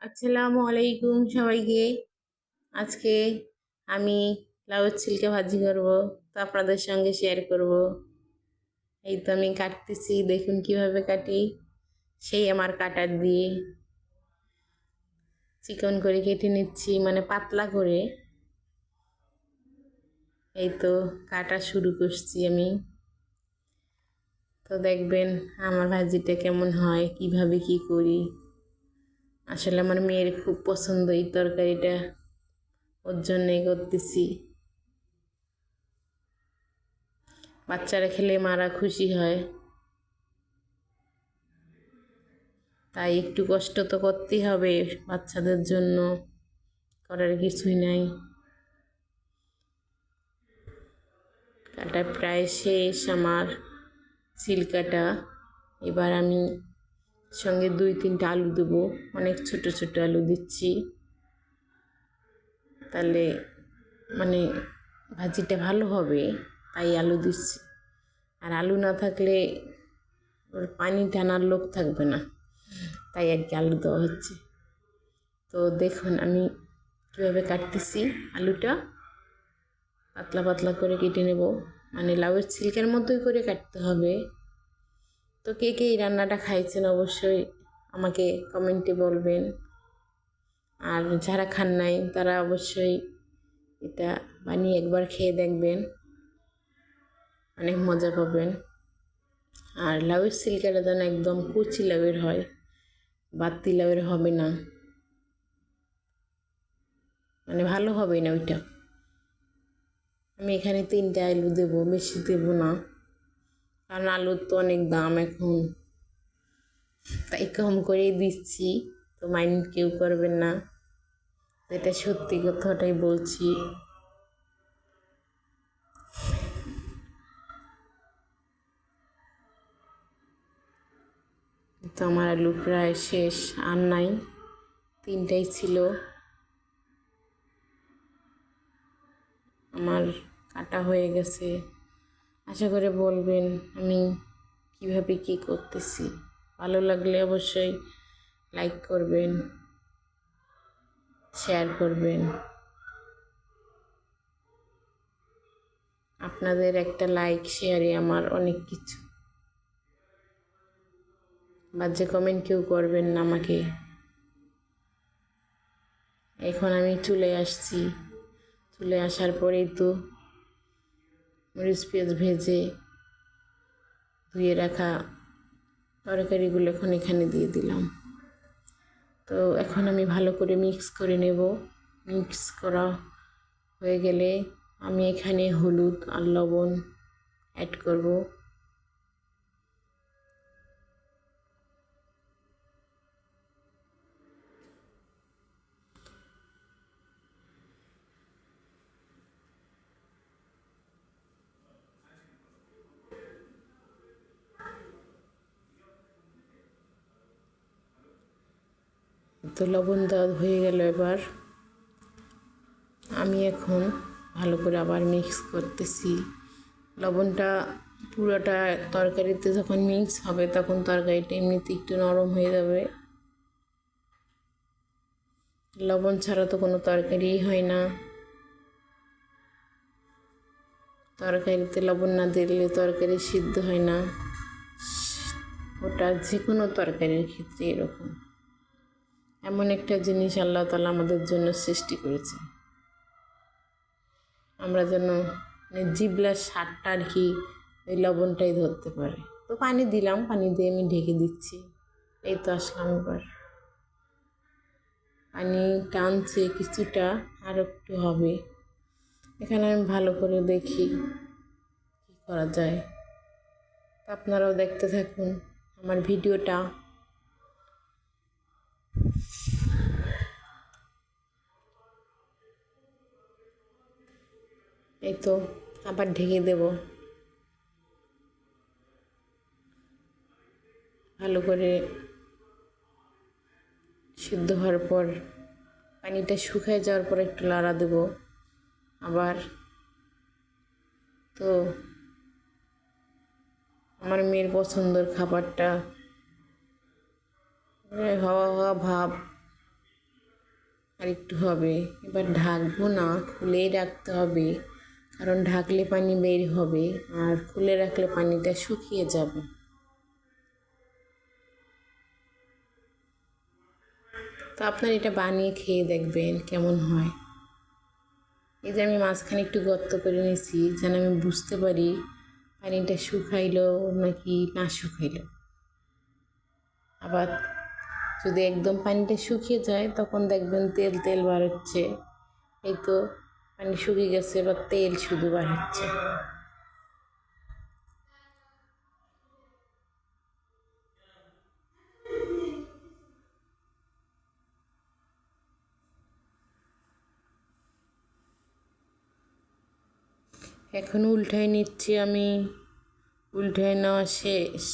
আসসালামু আলাইকুম সবাইকে। আজকে আমি লাউয়ের ছিলকা ভাজি করব, তো আপনাদের সঙ্গে শেয়ার করব। এই তো আমি কাটতেছি, দেখুন কিভাবে কাটি। সেই আমার কাটার দিয়ে চিকন করে কেটে নিচ্ছি, মানে পাতলা করে। এই তো কাটা শুরু করছি আমি। তো দেখবেন আমার ভাজিটা কেমন হয়, কিভাবে কি করি। আসলে আমার মেয়ের খুব পছন্দ এই তরকারিটা, ওর জন্যই করতেছি। বাচ্চারা খেলে মারা খুশি হয়, তাই একটু কষ্ট তো করতেই হবে বাচ্চাদের জন্য, করার কিছুই নাই। কাটা প্রায় শেষ আমার, ছিলকাটা। এবার আমি সঙ্গে 2-3টা আলু দেবো, অনেক ছোট ছোট আলু দিচ্ছি, তাহলে মানে ভাজিটা ভালো হবে, তাই আলু দিচ্ছি। আর আলু না থাকলে ওর পানি টানার লোক থাকবে না, তাই আর কি আলু দেওয়া হচ্ছে। তো দেখুন আমি কীভাবে কাটতেছি আলুটা, পাতলা পাতলা করে কেটে নেব, মানে লাউয়ের ছিলকার মতোই করে কাটতে হবে। তো কে কে এই রান্নাটা খাইছেন অবশ্যই আমাকে কমেন্টে বলবেন, আর যারা খান নাই তারা অবশ্যই এটা বানিয়ে একবার খেয়ে দেখবেন, অনেক মজা পাবেন। আর লাউয়ের ছিলকাটা যেন একদম কুচি লাউয়ের হয়, বাতি লাউয়ের হবে না, মানে ভালো হবে না ওইটা। আমি এখানে 3টা আলু দেবো, বেশি দেবো না, কারণ আলুর তো অনেক দাম এখন, তাই কম করেই দিচ্ছি। তো মাইন্ড কেউ করবেন না, এটা সত্যি কথাটাই বলছি। তো আমার আলু প্রায় শেষ, আর নাই, 3টাই ছিল আমার, কাটা হয়ে গেছে। আশা করে বলবেন আমি কিভাবে কি করতেছি। ভালো লাগলে অবশ্যই লাইক করবেন, শেয়ার করবেন। আপনাদের একটা লাইক শেয়ারে আমার অনেক কিছু। বাজে কমেন্ট কেউ করবেন না আমাকে। এখন আমি চলে আসছি, চলে আসার পরেই তো মরিচ পেঁয়াজ ভেজে ধুয়ে রাখা তরকারিগুলো এখন এখানে দিয়ে দিলাম। তো এখন আমি ভালো করে মিক্স করে নেব। মিক্স করা হয়ে গেলে আমি এখানে হলুদ আর লবণ অ্যাড করব। তো লবণ দেওয়া হয়ে গেল, এবার আমি এখন ভালো করে আবার মিক্স করতেছি। লবণটা পুরোটা তরকারিতে যখন মিক্স হবে তখন তরকারিটা এমনিতে একটু নরম হয়ে যাবে। লবণ ছাড়া তো কোনো তরকারিই হয় না, তরকারিতে লবণ না দিলে তরকারি সিদ্ধ হয় না। ওটা যে কোনো তরকারির ক্ষেত্রে এরকম, এমন একটা জিনিস আল্লাহ তাআলা আমাদের জন্য সৃষ্টি করেছে, আমরা যেন জিভলার স্বাদটা আর কি ওই লবণটাই ধরতে পারে। তো পানি দিলাম, পানি দিয়ে আমি ঢেকে দিচ্ছি। এই তো আসলাম, এবার পানি টানছে কিছুটা, আর একটু হবে। এখানে আমি ভালো করে দেখি কী করা যায়। আপনারাও দেখতে থাকুন আমার ভিডিওটা। এই তো আবার ঢেকে দেব, ভালো করে সিদ্ধ হওয়ার পর পানিটা শুকিয়ে যাওয়ার পর একটু লাড়া দেব আবার। তো আমার মেয়ের পছন্দের খাবারটা হওয়া হওয়া ভাব আর একটু হবে। এবার ঢাকবো না, খুলেই রাখতে হবে, কারণ ঢাকলে পানি বের হবে আর খুলে রাখলে পানিটা শুকিয়ে যাবে। তো আপনার এটা বানিয়ে খেয়ে দেখবেন কেমন হয়। এই যে আমি মাঝখানে একটু গর্ত করে নিয়েছি যেন আমি বুঝতে পারি পানিটা শুকাইলো নাকি না শুকাইলো। আবার যদি একদম পানিটা শুকিয়ে যায় তখন দেখবেন তেল তেল বার হচ্ছে। এই তো পানি শুকিয়ে গেছে, এবার তেল শুধু বার হচ্ছে। এখন উল্টায় নিচ্ছি আমি, উল্টায় নেওয়া শেষ।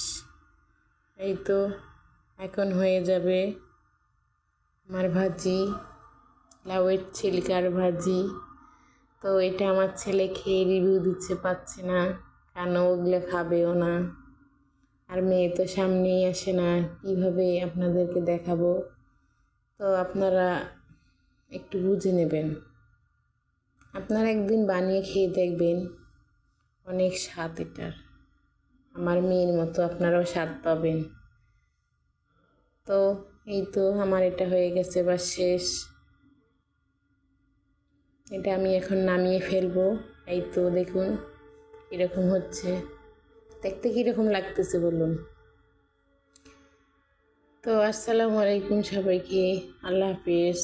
এই তো এখন হয়ে যাবে আমার ভাজি, লাউয়ের ছিলকার ভাজি। তো এটা আমার ছেলে খেয়ে রিভিউ দিচ্ছে, পাচ্ছে না, কেন ওগুলো খাবেও না। আর মেয়ে তো সামনেই আসে না, কীভাবে আপনাদেরকে দেখাবো। তো আপনারা একটু বুঝে নেবেন, আপনারা একদিন বানিয়ে খেয়ে দেখবেন, অনেক স্বাদ এটার। আমার মেয়ের মতো আপনারাও স্বাদ পাবেন। তো এই তো আমার এটা হয়ে গেছে বা শেষ। এটা আমি এখন নামিয়ে ফেলবো। এই তো দেখুন কীরকম হচ্ছে, দেখতে কীরকম লাগতেছে বলুন। তো আসসালামু আলাইকুম সবাইকে, আল্লাহ হাফিজ।